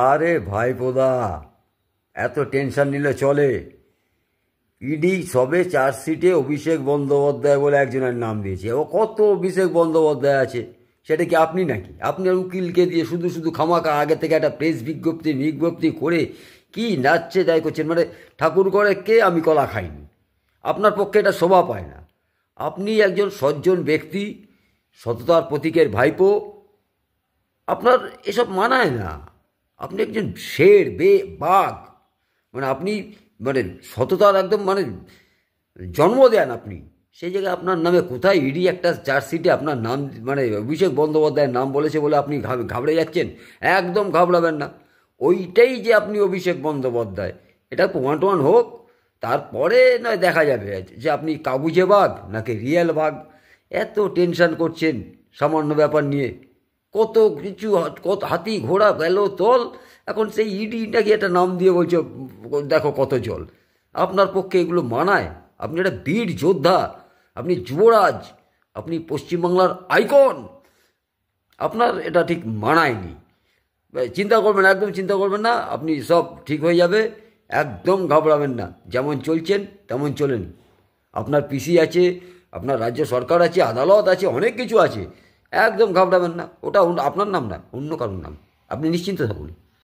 আরে ভাইপোদা, এত টেনশন নিলে চলে? ইডি সবে চার্জশিটে অভিষেক বন্দ্যোপাধ্যায় বলে একজনের নাম দিয়েছে। ও কত অভিষেক বন্দ্যোপাধ্যায় আছে, সেটা কি আপনি নাকি? আপনার উকিলকে দিয়ে শুধু শুধু খামাখা আগে থেকে একটা প্রেস বিজ্ঞপ্তি করে কি নাচছে যাই করছেন, মানে ঠাকুর করে কে আমি কলা খাইনি। আপনার পক্ষে এটা শোভা পায় না। আপনি একজন সজ্জন ব্যক্তি, সততার প্রতীকের ভাইপো, আপনার এসব মানায় না। আপনি একজন শের বাঘ, মানে আপনি মানে সততার একদম মানে জন্ম দেন আপনি। সেই জায়গায় আপনার নামে কোথায় ইডি একটা চার্জশিটে আপনার নাম মানে অভিষেক বন্দ্যোপাধ্যায়ের নাম বলেছে বলে আপনি ঘাবড়ে যাচ্ছেন? একদম ঘাবড়াবেন না। ওইটাই যে আপনি অভিষেক বন্দ্যোপাধ্যায়, এটা প্রমাণ টমান হোক, তারপরে নয় দেখা যাবে যে আপনি কাগুজে বাঘ নাকি রিয়েল বাঘ। এত টেনশন করছেন সামান্য ব্যাপার নিয়ে। কত কিছু, কত হাতি ঘোড়া গেল তল, এখন সেই ইডিটাকে একটা নাম দিয়ে বলছো দেখো কত জল। আপনার পক্ষে এগুলো মানায়? আপনি একটা বীর যোদ্ধা, আপনি যুবরাজ, আপনি পশ্চিমবাংলার আইকন। আপনার এটা ঠিক মানায়নি। চিন্তা করবেন, একদম চিন্তা করবেন না, আপনি সব ঠিক হয়ে যাবে। একদম ঘাবড়াবেন না, যেমন চলছেন তেমন চলেন। আপনার পিসি আছে, আপনার রাজ্য সরকার আছে, আদালত আছে, অনেক কিছু আছে। একদম ঘাবড়াবেন না, ওটা আপনার নাম না, অন্য কারোর নাম। আপনি নিশ্চিন্ত থাকুন।